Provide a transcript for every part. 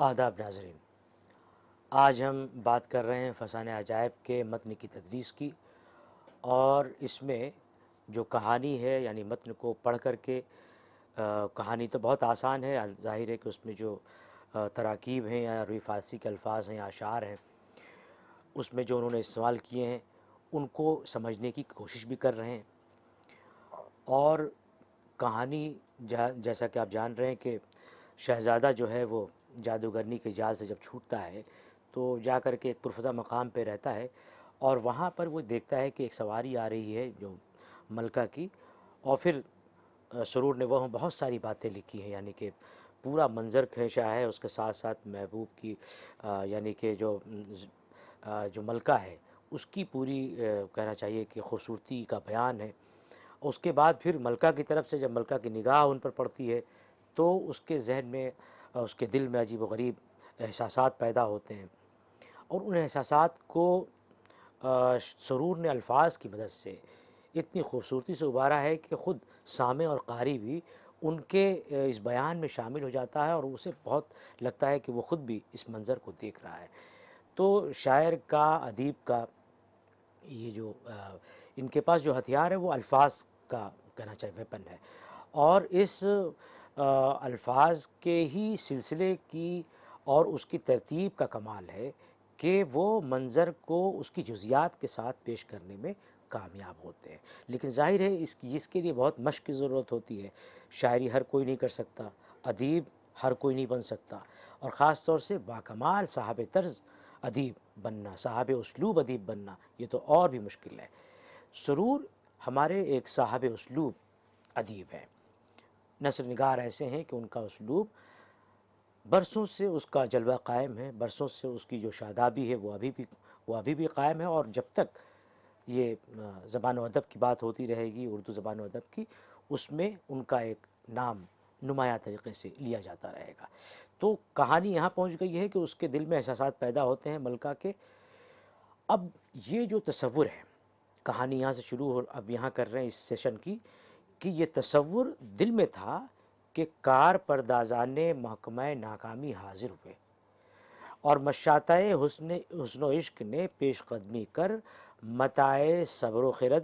آداب ناظرین، آج ہم بات کر رہے ہیں فسانہ عجائب کے متن کی تدریس کی، اور اس میں جو کہانی ہے یعنی متن کو پڑھ کر کے کہانی تو بہت آسان ہے، ظاہر ہے کہ اس میں جو تراکیب ہیں یا روی فارسی کے الفاظ ہیں یا اشعار ہیں، اس میں جو انہوں نے استعمال کیے ہیں ان کو سمجھنے کی کوشش بھی کر رہے ہیں۔ اور کہانی جیسا کہ آپ جان رہے ہیں کہ شہزادہ جو ہے وہ جادوگرنی کے جال سے جب چھوٹتا ہے تو جا کر کے ایک پرفضا مقام پہ رہتا ہے، اور وہاں پر وہ دیکھتا ہے کہ ایک سواری آ رہی ہے جو ملکہ کی، اور پھر سرور نے وہ بہت ساری باتیں لکھی ہیں، یعنی کہ پورا منظر کھینچا ہے، اس کے ساتھ ساتھ محبوب کی یعنی کہ جو ملکہ ہے اس کی پوری کہنا چاہیے کہ خوبصورتی کا بیان ہے۔ اس کے بعد پھر ملکہ کی طرف سے جب ملکہ کی نگاہ ان پر پڑتی ہے تو اس کے ذہن میں اس کے دل میں عجیب و غریب احساسات پیدا ہوتے ہیں، اور ان احساسات کو سرور نے الفاظ کی مدد سے اتنی خوبصورتی سے ابھارا ہے کہ خود سامع اور قاری بھی ان کے اس بیان میں شامل ہو جاتا ہے، اور اسے بہت لگتا ہے کہ وہ خود بھی اس منظر کو دیکھ رہا ہے۔ تو شاعر کا، ادیب کا یہ جو ان کے پاس جو ہتھیار ہے وہ الفاظ کا کہنا چاہیے ویپن ہے، اور اس الفاظ کے ہی سلسلے کی اور اس کی ترتیب کا کمال ہے کہ وہ منظر کو اس کی جزیات کے ساتھ پیش کرنے میں کامیاب ہوتے ہیں۔ لیکن ظاہر ہے اس کے لیے بہت مشق کی ضرورت ہوتی ہے، شاعری ہر کوئی نہیں کر سکتا، ادیب ہر کوئی نہیں بن سکتا، اور خاص طور سے باکمال صاحب طرز ادیب بننا، صاحب اسلوب ادیب بننا، یہ تو اور بھی مشکل ہے۔ سرور ہمارے ایک صاحب اسلوب ادیب ہیں، نثر نگار ایسے ہیں کہ ان کا اسلوب برسوں سے اس کا جلوہ قائم ہے، برسوں سے اس کی جو شادابی ہے وہ ابھی بھی قائم ہے، اور جب تک یہ زبان و ادب کی بات ہوتی رہے گی، اردو زبان و ادب کی، اس میں ان کا ایک نام نمایاں طریقے سے لیا جاتا رہے گا۔ تو کہانی یہاں پہنچ گئی ہے کہ اس کے دل میں احساسات پیدا ہوتے ہیں ملکہ کے۔ اب یہ جو تصور ہے، کہانی یہاں سے شروع ہو، اب یہاں کر رہے ہیں اس سیشن کی، کہ یہ تصور دل میں تھا کہ کار پردازان محکمہ ناکامی حاضر ہوئے، اور مشاطۂ حسن و عشق نے پیش قدمی کر متاع صبر و خرد،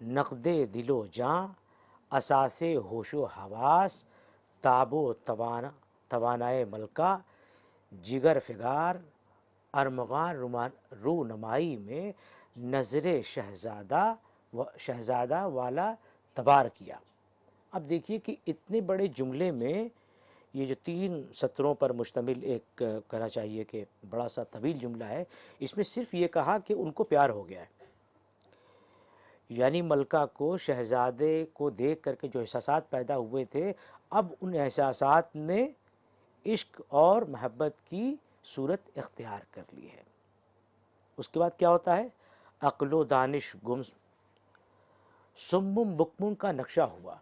نقد دل و جاں، اساس ہوش و حواس، تاب و توانائے ملکہ، جگر فگار ارمغان رونمائی میں نظر شہزادہ والا تبار کیا۔ اب دیکھیے کہ اتنے بڑے جملے میں یہ جو 3 سطروں پر مشتمل ایک کہنا چاہیے کہ بڑا سا طویل جملہ ہے، اس میں صرف یہ کہا کہ ان کو پیار ہو گیا ہے، یعنی ملکہ کو شہزادے کو دیکھ کر کے جو احساسات پیدا ہوئے تھے، اب ان احساسات نے عشق اور محبت کی صورت اختیار کر لی ہے۔ اس کے بعد کیا ہوتا ہے؟ عقل و دانش گم، سمم بکمن کا نقشہ ہوا،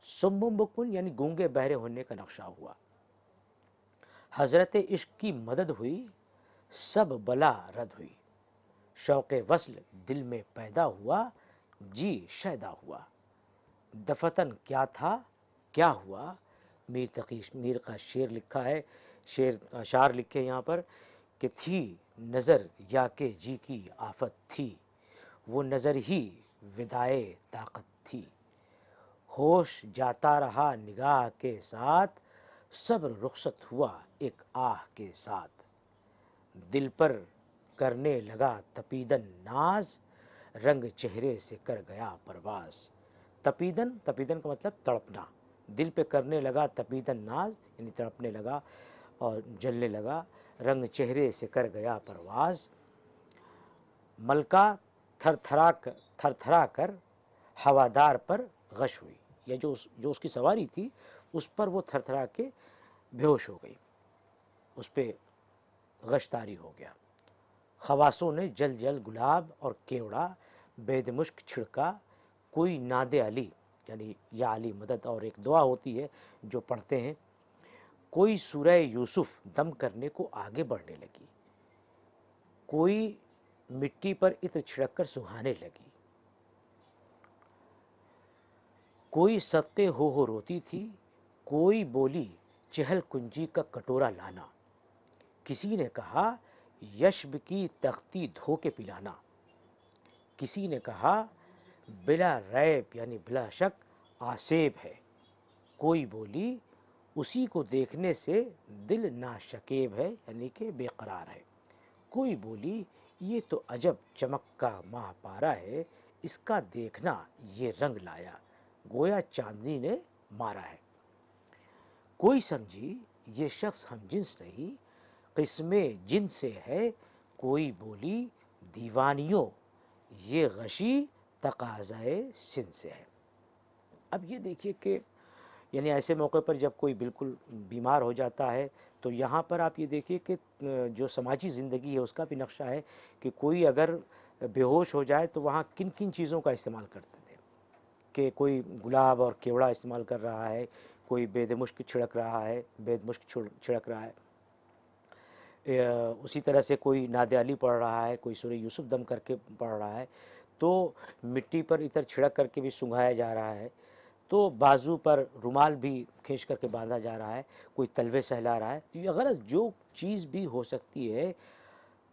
سمم بکمن یعنی گونگے بہرے ہونے کا نقشہ ہوا، حضرت عشق کی مدد ہوئی، سب بلا رد ہوئی، شوق وصل دل میں پیدا ہوا، جی شیدا ہوا، دفتن کیا تھا کیا ہوا۔ میر کا شعر لکھا ہے، اشعار لکھے یہاں پر کہ تھی نظر یا کہ جی کی آفت تھی، وہ نظر ہی ودائے طاقت تھی، ہوش جاتا رہا نگاہ کے ساتھ، صبر رخصت ہوا ایک آہ کے ساتھ، دل پر کرنے لگا تپیدن ناز، رنگ چہرے سے کر گیا پرواز۔ تپیدن کا مطلب تڑپنا، دل پہ کرنے لگا تپیدن ناز یعنی تڑپنے لگا اور جلنے لگا، رنگ چہرے سے کر گیا پرواز، ملکہ تھر تھرا کر ہوادار پر غش ہوئی، یا جو اس کی سواری تھی اس پر وہ تھر تھرا کے بے ہوش ہو گئی، اس پہ غش طاری ہو گیا۔ خواصوں نے جل جل گلاب اور کیوڑا بید مشک چھڑکا، کوئی ناد علی یعنی یا علی مدد، اور ایک دعا ہوتی ہے جو پڑھتے ہیں، کوئی سورہ یوسف دم کرنے کو آگے بڑھنے لگی، کوئی مٹی پر عطر چھڑک کر سہانے لگی، کوئی صدقے ہو روتی تھی، کوئی بولی چہل کنجی کا کٹورا لانا۔ کسی نے کہا یشب کی تختی دھو کے پلانا، کسی نے کہا بلا ریب یعنی بلا شک آسیب ہے، کوئی بولی اسی کو دیکھنے سے دل ناشکیب ہے یعنی کہ بے قرار ہے، کوئی بولی یہ تو عجب چمک کا ماہ پارا ہے، اس کا دیکھنا یہ رنگ لایا گویا چاندنی نے مارا ہے، کوئی سمجھی یہ شخص ہم جنس نہیں قسم جن سے ہے، کوئی بولی دیوانیوں یہ غشی تقاضائے سن سے ہے۔ اب یہ دیکھیے کہ یعنی ایسے موقع پر جب کوئی بالکل بیمار ہو جاتا ہے تو یہاں پر آپ یہ دیکھیے کہ جو سماجی زندگی ہے اس کا بھی نقشہ ہے کہ کوئی اگر بے ہوش ہو جائے تو وہاں کن کن چیزوں کا استعمال کرتے تھے، کہ کوئی گلاب اور کیوڑا استعمال کر رہا ہے، کوئی بید مشک چھڑک رہا ہے، بید مشک چھڑک رہا ہے، اسی طرح سے کوئی نعت علی پڑھ رہا ہے، کوئی سورہ یوسف دم کر کے پڑھ رہا ہے، تو مٹی پر اتر چھڑک کر کے بھی سنگھایا جا رہا ہے، تو بازو پر رومال بھی کھینچ کر کے باندھا جا رہا ہے، کوئی تلوے سہلا رہا ہے، تو یہ غرض جو چیز بھی ہو سکتی ہے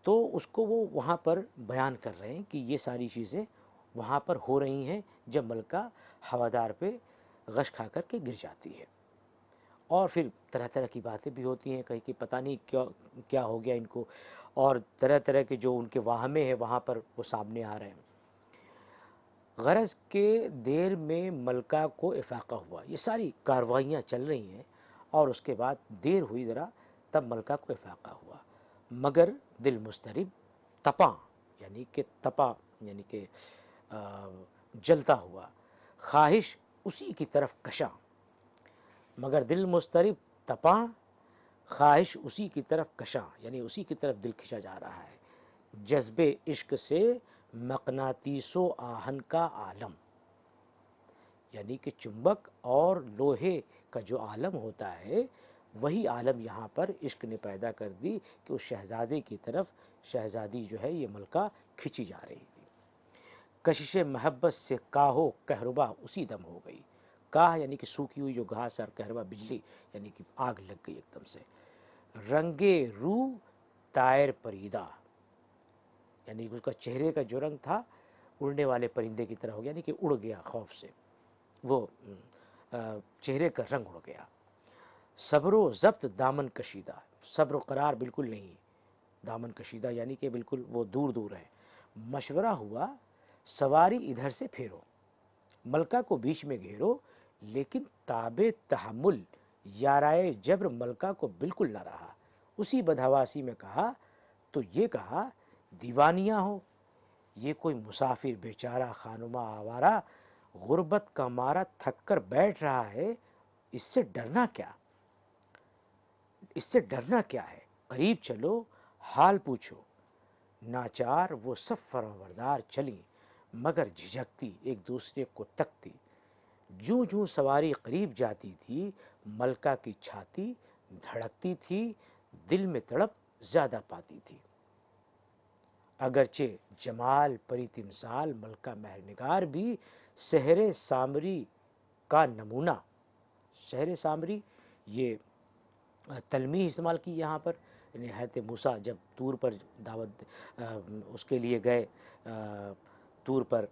تو اس کو وہ وہاں پر بیان کر رہے ہیں کہ یہ ساری چیزیں وہاں پر ہو رہی ہیں جب ملکہ ہوادار پہ غش کھا کر کے گر جاتی ہے، اور پھر طرح طرح کی باتیں بھی ہوتی ہیں، کہیں کہ پتہ نہیں کیا ہو گیا ان کو، اور طرح طرح کے جو ان کے واہمے ہیں وہاں پر وہ سامنے آ رہے ہیں۔ غرض کہ دیر میں ملکہ کو افاقہ ہوا، یہ ساری کاروائیاں چل رہی ہیں اور اس کے بعد دیر ہوئی ذرا، تب ملکہ کو افاقہ ہوا، مگر دل مضطرب تپاں یعنی کہ تپا یعنی کہ جلتا ہوا، خواہش اسی کی طرف کشاں، مگر دل مضطرب تپاں خواہش اسی کی طرف کشاں یعنی اسی کی طرف دل کھنچا جا رہا ہے، جذب عشق سے مقناطیس و آہن کا عالم، یعنی کہ چمبک اور لوہے کا جو عالم ہوتا ہے وہی عالم یہاں پر عشق نے پیدا کر دی کہ اس شہزادے کی طرف شہزادی جو ہے یہ ملکہ کھچی جا رہی تھی، کشش محبت سے کاہو کہربا اسی دم ہو گئی، کاہ یعنی کہ سوکھی ہوئی جو گھاس اور کہربا بجلی یعنی کہ آگ لگ گئی ایک دم سے، رنگے رو طائر پریدہ یعنی اس کا چہرے کا جو رنگ تھا اڑنے والے پرندے کی طرح ہو گیا، یعنی کہ اڑ گیا خوف سے، وہ چہرے کا رنگ اڑ گیا، صبر و ضبط دامن کشیدہ، صبر و قرار بالکل نہیں، دامن کشیدہ یعنی کہ بالکل وہ دور دور ہے، مشورہ ہوا سواری ادھر سے پھیرو، ملکہ کو بیچ میں گھیرو، لیکن تاب تحمل یارائے جبر ملکہ کو بالکل نہ رہا، اسی بدحواسی میں کہا تو یہ کہا دیوانیاں ہو، یہ کوئی مسافر بیچارہ خانمہ آوارہ غربت کا مارا تھک کر بیٹھ رہا ہے، اس سے ڈرنا کیا، اس سے ڈرنا کیا ہے، قریب چلو حال پوچھو، ناچار وہ سب فرمانبردار چلیں مگر جھجکتی ایک دوسرے کو تکتی، جوں جوں سواری قریب جاتی تھی ملکہ کی چھاتی دھڑکتی تھی، دل میں تڑپ زیادہ پاتی تھی، اگرچہ جمال پری تمثال ملکہ مہرنگار بھی سحر سامری کا نمونہ، شہر سامری یہ تلمیح استعمال کی یہاں پر، یعنی حضرت موسیٰ جب طور پر دعوت اس کے لیے گئے طور پر،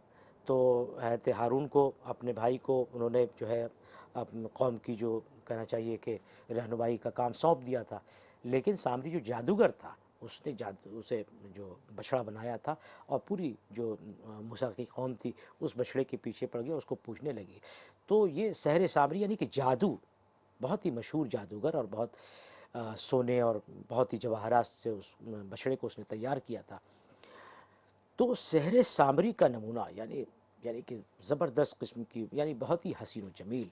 تو حضرت ہارون کو اپنے بھائی کو انہوں نے جو ہے اپنی قوم کی جو کہنا چاہیے کہ رہنمائی کا کام سونپ دیا تھا، لیکن سامری جو جادوگر تھا اس نے اسے جو بچھڑا بنایا تھا اور پوری جو موسیٰ کی قوم تھی اس بچھڑے کے پیچھے پڑ گیا، اس کو پوجنے لگی، تو یہ سحر سامری یعنی کہ جادو، بہت ہی مشہور جادوگر اور بہت سونے اور بہت ہی جواہرات سے اس بچھڑے کو اس نے تیار کیا تھا، تو سحر سامری کا نمونہ یعنی کہ زبردست قسم کی یعنی بہت ہی حسین و جمیل،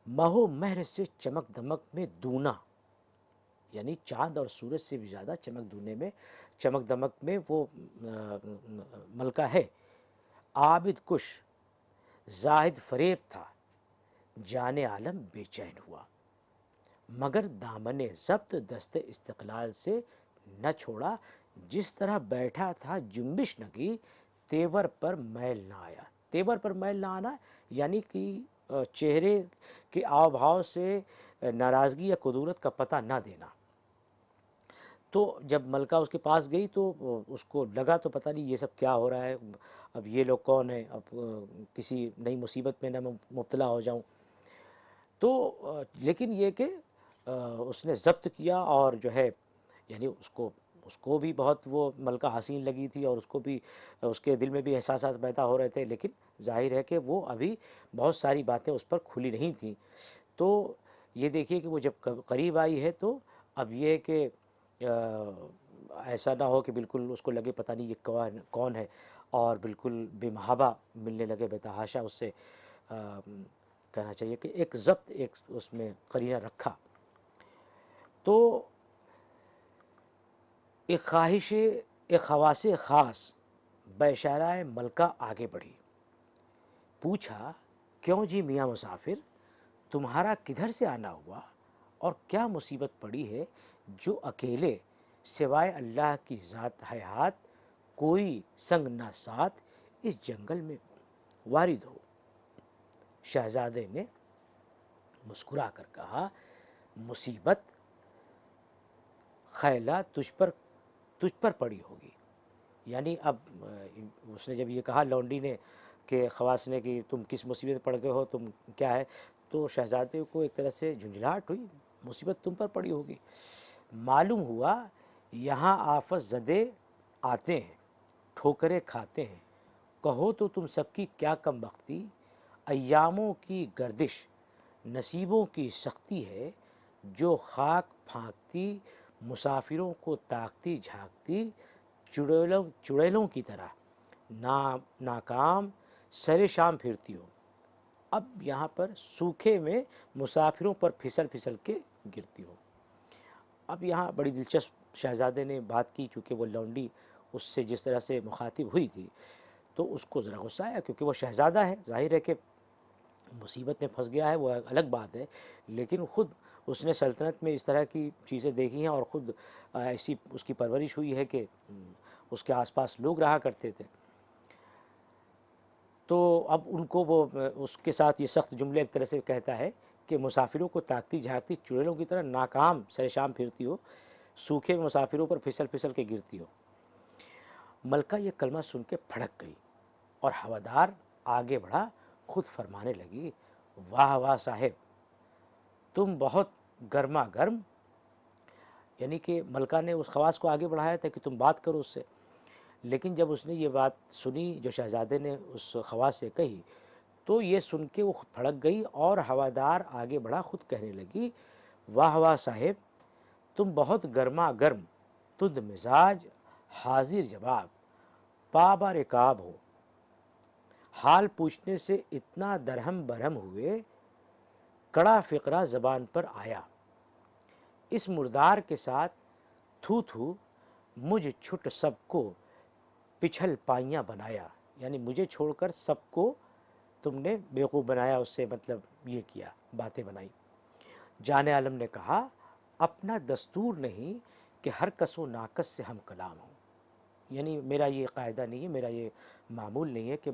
مہو مہر سے چمک دمک میں دونا، یعنی چاند اور سورج سے بھی زیادہ چمک دمک میں وہ ملکہ ہے، عابد کش زاہد فریب تھا، جان عالم بے چین ہوا، مگر دامن ضبط دست استقلال سے نہ چھوڑا، جس طرح بیٹھا تھا جنبش نہ کی، تیور پر میل نہ آیا، تیور پر میل نہ آنا یعنی کہ چہرے کے آو بھاؤ سے ناراضگی یا کدورت کا پتہ نہ دینا، تو جب ملکہ اس کے پاس گئی تو اس کو لگا تو پتہ نہیں یہ سب کیا ہو رہا ہے، اب یہ لوگ کون ہیں، اب کسی نئی مصیبت میں نہ مبتلا ہو جاؤں. تو لیکن یہ کہ اس نے ضبط کیا اور جو ہے یعنی اس کو بھی بہت وہ ملکہ حسین لگی تھی، اور اس کو بھی اس کے دل میں بھی احساسات پیدا ہو رہے تھے، لیکن ظاہر ہے کہ وہ ابھی بہت ساری باتیں اس پر کھلی نہیں تھیں. تو یہ دیکھیے کہ وہ جب قریب آئی ہے تو اب یہ کہ ایسا نہ ہو کہ بالکل اس کو لگے پتہ نہیں یہ کون ہے، اور بالکل بے محابہ ملنے لگے، بے تحاشا اس سے کہنا چاہیے کہ ایک ضبط ایک اس میں قرینہ رکھا. تو ایک خواص خاص باشارہ ملکہ آگے بڑھی، پوچھا کیوں جی میاں مسافر، تمہارا کدھر سے آنا ہوا اور کیا مصیبت پڑی ہے جو اکیلے سوائے اللہ کی ذات حیات کوئی سنگ نہ ساتھ اس جنگل میں وارد ہو. شہزادے نے مسکرا کر کہا مصیبت خیلہ تجھ پر پڑی ہوگی. یعنی اب اس نے جب یہ کہا لونڈی نے کہ خواص نے کہ تم کس مصیبت پڑ گئے ہو، تم کیا ہے، تو شہزادے کو ایک طرح سے جھنجھلاہٹ ہوئی، مصیبت تم پر پڑی ہوگی. معلوم ہوا یہاں آفت زدے آتے ہیں، ٹھوکریں کھاتے ہیں، کہو تو تم سب کی کیا کم بختی، ایاموں کی گردش نصیبوں کی سختی ہے، جو خاک پھانکتی مسافروں کو تاکتی جھانکتی چڑیلوں کی طرح ناکام سر شام پھرتی ہو. اب یہاں پر سوکھے میں مسافروں پر پھسل پھسل کے گرتی ہو. اب یہاں بڑی دلچسپ شہزادے نے بات کی، چونکہ وہ لونڈی اس سے جس طرح سے مخاطب ہوئی تھی تو اس کو ذرا غصہ آیا، کیونکہ وہ شہزادہ ہے، ظاہر ہے کہ مصیبت میں پھنس گیا ہے وہ الگ بات ہے، لیکن خود اس نے سلطنت میں اس طرح کی چیزیں دیکھی ہیں اور خود ایسی اس کی پرورش ہوئی ہے کہ اس کے آس پاس لوگ رہا کرتے تھے. تو اب ان کو وہ اس کے ساتھ یہ سخت جملے ایک طرح سے کہتا ہے کہ مسافروں کو تاکتی جھانکتی چڑیلوں کی طرح ناکام سر شام پھرتی ہو، سوکھے مسافروں پر پھسل پھسل کے گرتی ہو. ملکہ یہ کلمہ سن کے پھڑک گئی اور ہوادار آگے بڑھا، خود فرمانے لگی واہ واہ صاحب، تم بہت گرما گرم. یعنی کہ ملکہ نے اس خواص کو آگے بڑھایا تھا کہ تم بات کرو اس سے، لیکن جب اس نے یہ بات سنی جو شہزادے نے اس خواص سے کہی تو یہ سن کے وہ پھڑک گئی اور ہوادار آگے بڑھا، خود کہنے لگی واہ واہ صاحب، تم بہت گرما گرم، تند مزاج، حاضر جواب، پابا رکاب ہو. حال پوچھنے سے اتنا درہم برہم ہوئے، کڑا فقرہ زبان پر آیا، اس مردار کے ساتھ تھو تھو مجھ چھٹ سب کو پچھل پائیاں بنایا. یعنی مجھے چھوڑ کر سب کو تم نے بیوقوف بنایا، اس سے مطلب یہ کیا، باتیں بنائی. جان عالم نے کہا اپنا دستور نہیں کہ ہر کس و ناکس سے ہم کلام ہوں. یعنی میرا یہ قاعدہ نہیں ہے، میرا یہ معمول نہیں ہے کہ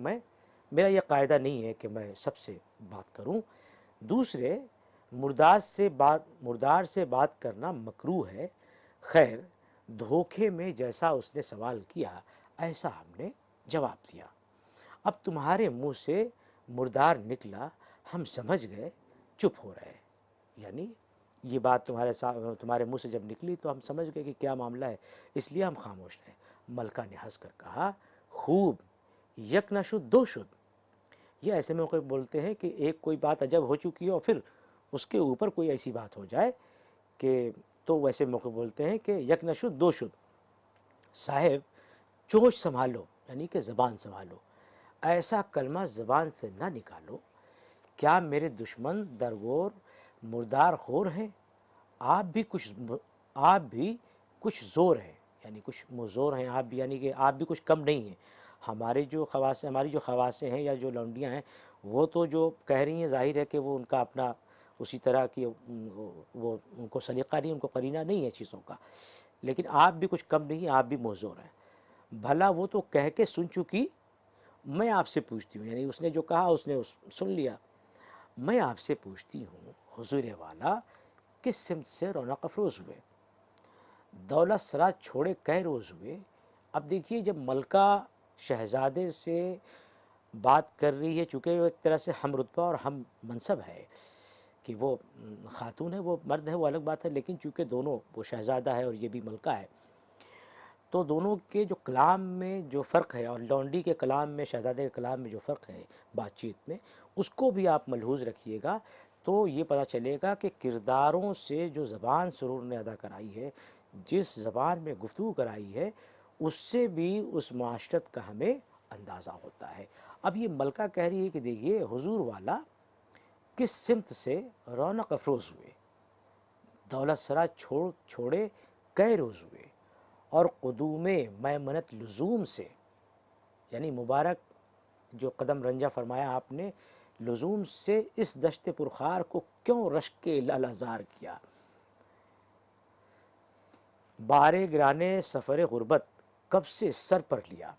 میرا یہ قاعدہ نہیں ہے کہ میں سب سے بات کروں. دوسرے مردار سے بات کرنا مکروہ ہے. خیر دھوکے میں جیسا اس نے سوال کیا ایسا ہم نے جواب دیا. اب تمہارے منہ سے مردار نکلا، ہم سمجھ گئے، چپ ہو رہے. یعنی یہ بات تمہارے منہ سے جب نکلی تو ہم سمجھ گئے کہ کیا معاملہ ہے، اس لیے ہم خاموش رہے. ملکہ نے ہنس کر کہا خوب، یک نہ شد دو شد. یہ ایسے موقع بولتے ہیں کہ ایک کوئی بات عجب ہو چکی ہو، پھر اس کے اوپر کوئی ایسی بات ہو جائے کہ تو ویسے موقع بولتے ہیں کہ یک نہ شد دو شد. صاحب چوش سنبھالو، یعنی کہ زبان سنبھالو، ایسا کلمہ زبان سے نہ نکالو. کیا میرے دشمن درگور مردار خور ہیں؟ آپ بھی کچھ زور ہیں، یعنی کچھ مزور ہیں آپ بھی، یعنی کہ آپ بھی کچھ کم نہیں ہیں. ہماری جو خواصیں ہیں یا جو لونڈیاں ہیں وہ تو جو کہہ رہی ہیں ظاہر ہے کہ وہ ان کا اپنا اسی طرح کی وہ ان کو سلیقہ نہیں، ان کو قرینہ نہیں ہے چیزوں کا، لیکن آپ بھی کچھ کم نہیں ہیں، آپ بھی موزور ہیں. بھلا وہ تو کہہ کے سن چکی، میں آپ سے پوچھتی ہوں. یعنی اس نے جو کہا اس نے سن لیا. میں آپ سے پوچھتی ہوں حضور والا کس سمت سے رونق افروز ہوئے؟ دولت سرا چھوڑے کئے روز ہوئے. اب دیکھیے جب ملکہ شہزادے سے بات کر رہی ہے، چونکہ وہ ایک طرح سے ہم رتبہ اور ہم منصب ہے کہ وہ خاتون ہے، وہ مرد ہے، وہ الگ بات ہے، لیکن چونکہ دونوں، وہ شہزادہ ہے اور یہ بھی ملکہ ہے، تو دونوں کے جو کلام میں جو فرق ہے، اور لونڈی کے کلام میں، شہزادے کے کلام میں جو فرق ہے بات چیت میں، اس کو بھی آپ ملحوظ رکھیے گا تو یہ پتہ چلے گا کہ کرداروں سے جو زبان سرور نے ادا کرائی ہے، جس زبان میں گفتگو کرائی ہے، اس سے بھی اس معاشرت کا ہمیں اندازہ ہوتا ہے. اب یہ ملکہ کہہ رہی ہے کہ دیکھیے حضور والا کس سمت سے رونق افروز ہوئے، دولت سرا چھوڑے کئے روز ہوئے، اور قدوم میمنت لزوم سے، یعنی مبارک جو قدم رنجہ فرمایا آپ نے، لزوم سے اس دشت پرخار کو کیوں رشک لالہزار کیا. بارے گرانے سفر غربت کب سے سر پر لیا.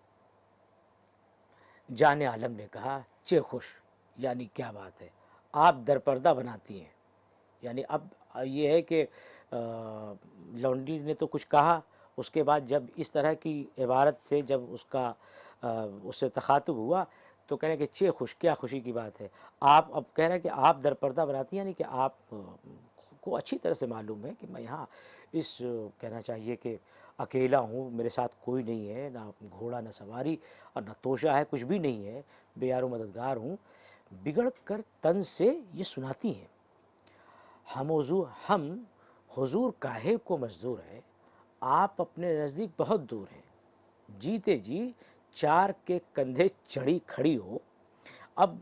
جان عالم نے کہا چے خوش، یعنی کیا بات ہے، آپ درپردہ بناتی ہیں. یعنی اب یہ ہے کہ لونڈی نے تو کچھ کہا، اس کے بعد جب اس طرح کی عبارت سے جب اس سے تخاطب ہوا تو کہنے کہ چے خوش، کیا خوشی کی بات ہے. آپ اب کہہ رہے ہیں کہ آپ درپردہ بناتی ہیں، یعنی کہ آپ کو اچھی طرح سے معلوم ہے کہ میں یہاں کہنا چاہیے کہ اکیلا ہوں، میرے ساتھ کوئی نہیں ہے، نہ گھوڑا نہ سواری اور نہ توشہ ہے، کچھ بھی نہیں ہے، بے یار و مددگار ہوں. بگڑ کر تن سے یہ سناتی ہیں. ہم حضور کاہے کو مزدور ہیں، آپ اپنے نزدیک بہت دور ہیں. جیتے جی چار کے کندھے چڑھی کھڑی ہو. اب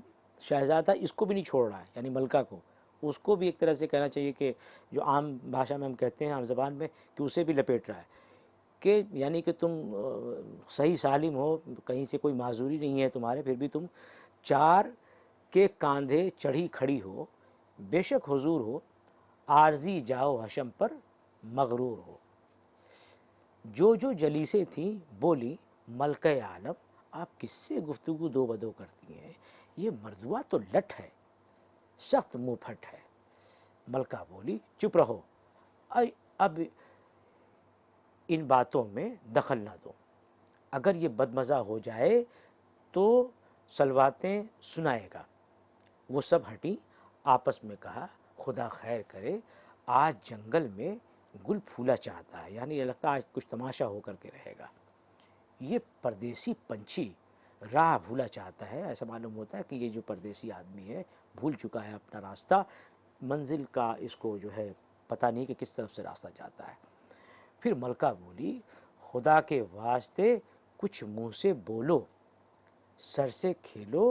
شہزادہ اس کو بھی نہیں چھوڑ رہا ہے، یعنی ملکہ کو، اس کو بھی ایک طرح سے کہنا چاہیے کہ جو عام بھاشا میں ہم کہتے ہیں، عام زبان میں، کہ اسے بھی لپیٹ رہا ہے کہ یعنی کہ تم صحیح سالم ہو، کہیں سے کوئی معذوری نہیں ہے تمہارے، پھر بھی تم چار کے کاندھے چڑھی کھڑی ہو. بے شک حضور ہو عارضی جاؤ حشم پر مغرور ہو. جو جلیسیں تھیں بولی ملکہ عالم، آپ کس سے گفتگو دو بدو کرتی ہیں، یہ مردوا تو لٹ ہے، سخت منہ پھٹ ہے. ملکہ بولی چپ رہو، اب ان باتوں میں دخل نہ دو، اگر یہ بدمزہ ہو جائے تو سلواتیں سنائے گا. وہ سب ہٹی، آپس میں کہا خدا خیر کرے، آج جنگل میں گل پھولا چاہتا ہے، یعنی یہ لگتا ہے آج کچھ تماشا ہو کر کے رہے گا. یہ پردیسی پنچھی راہ بھولا چاہتا ہے. ایسا معلوم ہوتا ہے کہ یہ جو پردیسی آدمی ہے بھول چکا ہے اپنا راستہ، منزل کا اس کو جو ہے پتہ نہیں کہ کس طرف سے راستہ جاتا ہے. پھر ملکہ بولی خدا کے واسطے کچھ منہ سے بولو، سر سے کھیلو،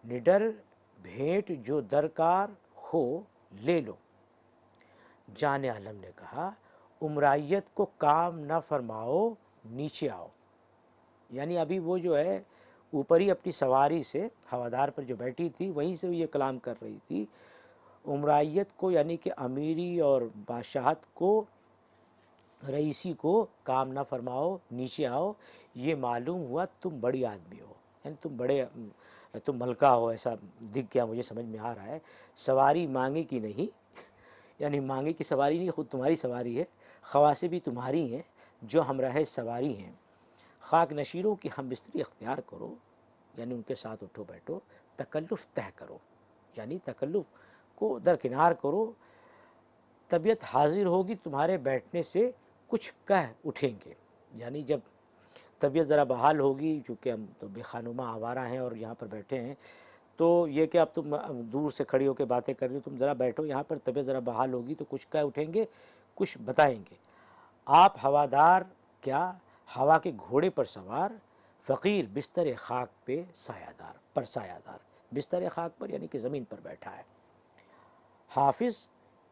نڈر بھیٹ جو درکار ہو لے لو. جان عالم نے کہا عمرائیت کو کام نہ فرماؤ، نیچے آؤ. یعنی ابھی وہ جو ہے اوپر ہی اپنی سواری سے ہوادار پر جو بیٹھی تھی وہیں سے یہ کلام کر رہی تھی. عمرائیت کو یعنی کہ امیری اور بادشاہت کو، رئیسی کو کام نہ فرماؤ، نیچے آؤ. یہ معلوم ہوا تم بڑی آدمی ہو، یعنی تم ملکہ ہو، ایسا دکھ گیا، مجھے سمجھ میں آ رہا ہے. سواری مانگے کی نہیں، یعنی مانگے کی سواری نہیں، خود تمہاری سواری ہے، خواصیں بھی تمہاری ہیں جو ہمراہ سواری ہیں. خاک نشیروں کی ہم بستری اختیار کرو، یعنی ان کے ساتھ اٹھو بیٹھو. تکلف طے کرو، یعنی تکلف کو درکنار کرو. طبیعت حاضر ہوگی تمہارے بیٹھنے سے کچھ کہہ اٹھیں گے. یعنی جب طبیعت ذرا بحال ہوگی، چونکہ ہم تو بے خانمہ آوارہ ہیں اور یہاں پر بیٹھے ہیں، تو یہ کہ اب تم دور سے کھڑی ہو کے باتیں کر رہی ہو، تم ذرا بیٹھو یہاں پر، طبیعت ذرا بحال ہوگی تو کچھ کہہ اٹھیں گے، کچھ بتائیں گے. آپ ہوادار کیا، ہوا کے گھوڑے پر سوار، فقیر بستر خاک پہ سایہ دار، پر سایہ دار. بستر خاک پر یعنی کہ زمین پر بیٹھا ہے. حافظ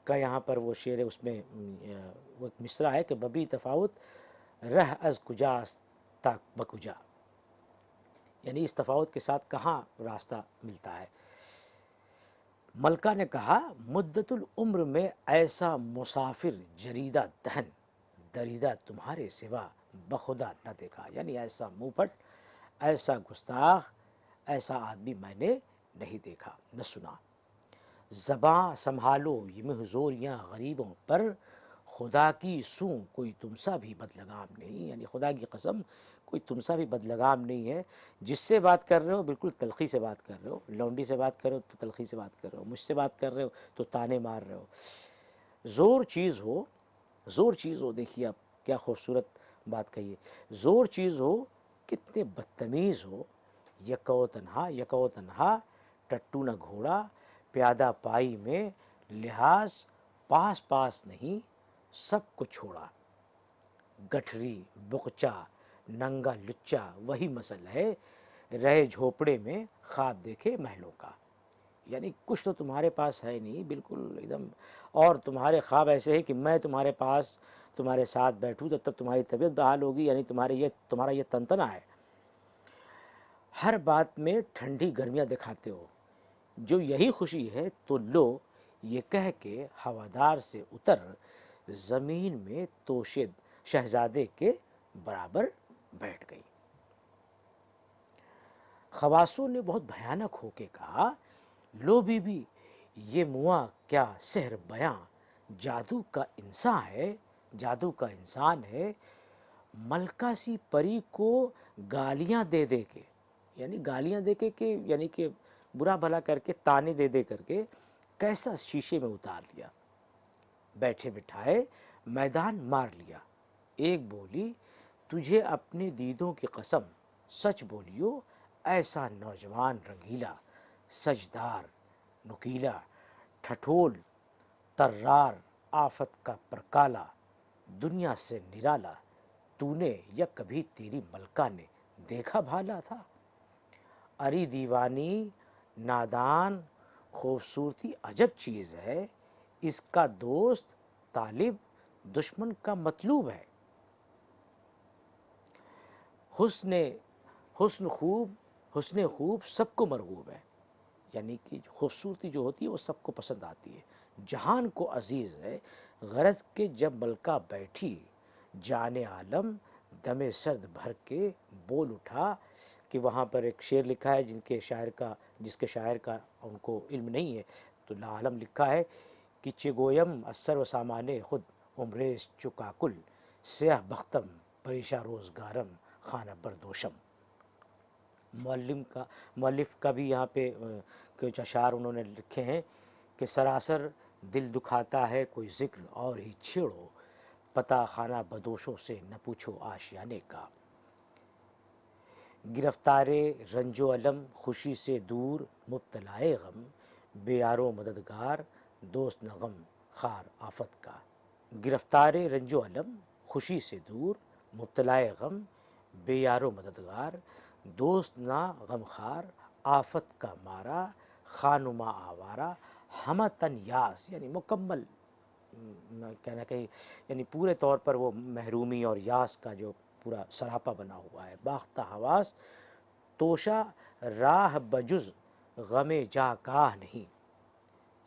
کا یہاں پر وہ شعر ہے، اس میں وہ ایک مصرع ہے کہ ببی تفاوت رہ از کجا تا بکجا، یعنی اس تفاوت کے ساتھ کہاں راستہ ملتا ہے. ملکہ نے کہا مدت العمر میں ایسا مسافر جریدہ دہن دریدہ تمہارے سوا بخدا نہ دیکھا. یعنی ایسا منہ پھٹ، ایسا گستاخ، ایسا آدمی میں نے نہیں دیکھا نہ سنا. زباں سنبھالو یہ محظوریاں غریبوں پر، خدا کی سوں کوئی تم سا بھی بدلگام نہیں، یعنی خدا کی قسم کوئی تم سا بھی بدلگام نہیں ہے۔ جس سے بات کر رہے ہو بالکل تلخی سے بات کر رہے ہو، لونڈی سے بات کر رہے ہو تو تلخی سے بات کر رہے ہو، مجھ سے بات کر رہے ہو تو تانے مار رہے ہو۔ زور چیز ہو، زور چیز ہو، دیکھیے آپ کیا خوبصورت بات کہیے، زور چیز ہو کتنے بدتمیز ہو، یکو تنہا ٹٹو نہ گھوڑا، پیادہ پائی میں لحاظ پاس پاس نہیں، سب کو چھوڑا، گٹھری بقچا ننگا لچا وہی مسل ہے، رہے جھوپڑے میں خواب دیکھے محلوں کا۔ یعنی کچھ تو تمہارے پاس ہے نہیں، بالکل ایک دم، اور تمہارے خواب ایسے ہیں کہ میں تمہارے پاس تمہارے ساتھ بیٹھوں تو تب تمہاری طبیعت بحال ہوگی، یعنی تمہارا یہ تنتنا ہے۔ ہر بات میں ٹھنڈی گرمیاں دکھاتے ہو، جو یہی خوشی ہے تو لو یہ کہہ کے ہوادار سے اتر، زمین میں توشے شہزادے کے برابر بیٹھ گئی۔ خواصوں نے بہت بھیانک ہو کے کہا، لو بی بی یہ مواں کیا سحر بیاں، جادو کا انسان ہے، جادو کا انسان ہے، ملکہ سی پری کو گالیاں دے دے کے، یعنی گالیاں دے کے کہ یعنی کہ برا بھلا کر کے، تانے دے دے کر کے کیسا شیشے میں اتار لیا، بیٹھے بٹھائے میدان مار لیا۔ ایک بولی تجھے اپنے دیدوں کی قسم، سچ بولیو ایسا نوجوان رنگیلا، سجدار نکیلا، ٹھٹول ترار آفت کا پرکالا، دنیا سے نرالا، تو نے یا کبھی تیری ملکہ نے دیکھا بھالا تھا؟ اری دیوانی نادان خوبصورتی عجب چیز ہے، اس کا دوست طالب دشمن کا مطلوب ہے، حسن حسن خوب سب کو مرغوب ہے، یعنی کہ خوبصورتی جو ہوتی ہے وہ سب کو پسند آتی ہے، جہان کو عزیز ہے، غرض کہ جب ملکہ بیٹھی جان عالم دم سرد بھر کے بول اٹھا، کہ وہاں پر ایک شعر لکھا ہے جس کے شاعر کا ان کو علم نہیں ہے، تو لا عالم لکھا ہے کہ چگویم اثر و سامانے خود عمریش چکاکل، سیاہ بختم پریشا روزگارم خانہ بردوشم۔ مؤلف کا بھی یہاں پہ کچھ اشعار انہوں نے لکھے ہیں کہ سراسر دل دکھاتا ہے کوئی ذکر اور ہی چھیڑو، پتہ خانہ بدوشوں سے نہ پوچھو آشیانے کا، گرفتار رنج و الم خوشی سے دور مبتلائے غم، بے یار و مددگار دوست نہ غم خار آفت کا، گرفتار رنج و الم خوشی سے دور مبتلائے غم، بے یار و مددگار دوست نہ غم خار آفت کا مارا، خانما آوارہ ہمہ تن یاس، یعنی مکمل کہنا کہ یعنی پورے طور پر وہ محرومی اور یاس کا جو پورا سراپا بنا ہوا ہے، باختہ حواس توشا راہ بجز غم جا کاہ نہیں،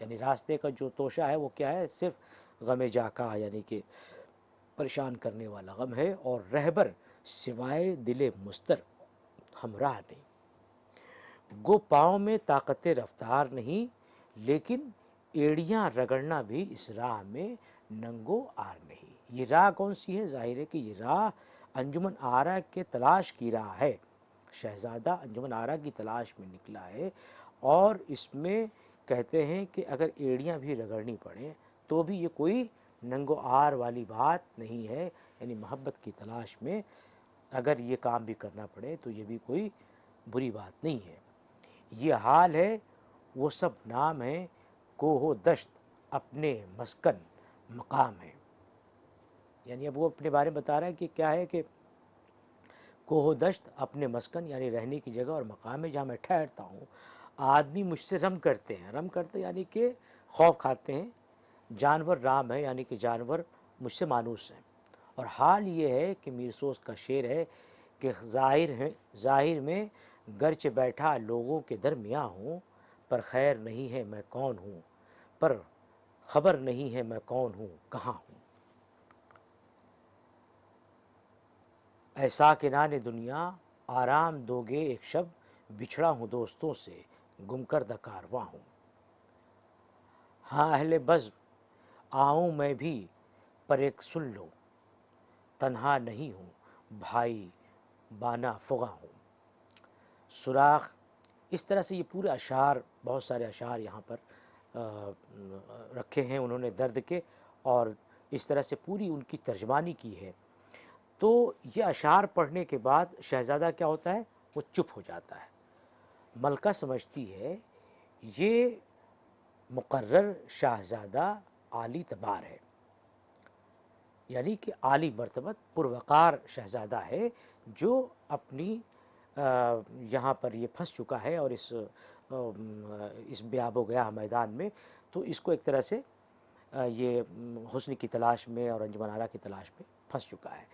یعنی راستے کا جو توشا ہے وہ کیا ہے، صرف غم جا کاہ یعنی کہ پریشان کرنے والا غم ہے، اور رہبر سوائے دل مستر ہمراہ نہیں، گو پاؤں میں طاقت رفتار نہیں، لیکن ایڑیاں رگڑنا بھی اس راہ میں ننگو آر نہیں۔ یہ راہ کون سی ہے؟ ظاہر ہے کہ یہ راہ انجمن آرا کے تلاش کی راہ ہے، شہزادہ انجمن آرا کی تلاش میں نکلا ہے، اور اس میں کہتے ہیں کہ اگر ایڑیاں بھی رگڑنی پڑیں تو بھی یہ کوئی ننگو آر والی بات نہیں ہے، یعنی محبت کی تلاش میں اگر یہ کام بھی کرنا پڑے تو یہ بھی کوئی بری بات نہیں ہے۔ یہ حال ہے وہ سب نام ہے، کوہ و دشت اپنے مسکن مقام ہے، یعنی اب وہ اپنے بارے میں بتا رہا ہے کہ کیا ہے کہ کوہ و دشت اپنے مسکن یعنی رہنے کی جگہ اور مقام ہے جہاں میں ٹھہرتا ہوں، آدمی مجھ سے رم کرتے ہیں، رم کرتے یعنی کہ خوف کھاتے ہیں، جانور رام ہے یعنی کہ جانور مجھ سے مانوس ہیں، اور حال یہ ہے کہ میر سوز کا شعر ہے کہ ظاہر میں گرچہ بیٹھا لوگوں کے درمیاں ہوں، پر خیر نہیں ہے میں کون ہوں، پر خبر نہیں ہے میں کون ہوں کہاں ہوں، اے ساکنان دنیا آرام دو گے ایک شب، بچھڑا ہوں دوستوں سے گم کردہ کارواں ہوں، ہاں اہل بزم آؤں میں بھی پر ایک سن لو، تنہا نہیں ہوں بھائی بانا فغاں ہوں. سوراخ. اس طرح سے یہ پورے اشعار، بہت سارے اشعار یہاں پر رکھے ہیں انہوں نے درد کے، اور اس طرح سے پوری ان کی ترجمانی کی ہے. تو یہ اشعار پڑھنے کے بعد شہزادہ کیا ہوتا ہے؟ وہ چپ ہو جاتا ہے. ملکہ سمجھتی ہے یہ مقرر شہزادہ عالی تبار ہے، یعنی کہ عالی مرتبت پروقار شہزادہ ہے، جو اپنی یہاں پر یہ پھنس چکا ہے اور اس بے آب و گیاہ میدان میں. تو اس کو ایک طرح سے یہ حسن کی تلاش میں اور انجمن آرا کی تلاش میں پھنس چکا ہے.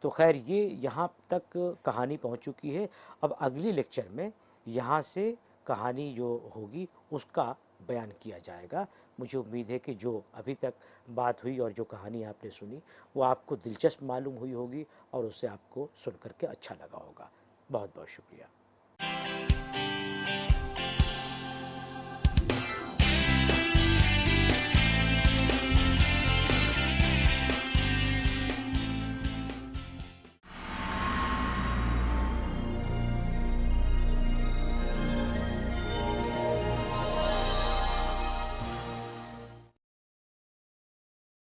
تو خیر یہ یہاں تک کہانی پہنچ چکی ہے. اب اگلی لیکچر میں یہاں سے کہانی جو ہوگی اس کا بیان کیا جائے گا. مجھے امید ہے کہ جو ابھی تک بات ہوئی اور جو کہانی آپ نے سنی وہ آپ کو دلچسپ معلوم ہوئی ہوگی اور اسے آپ کو سن کر کے اچھا لگا ہوگا. بہت بہت شکریہ.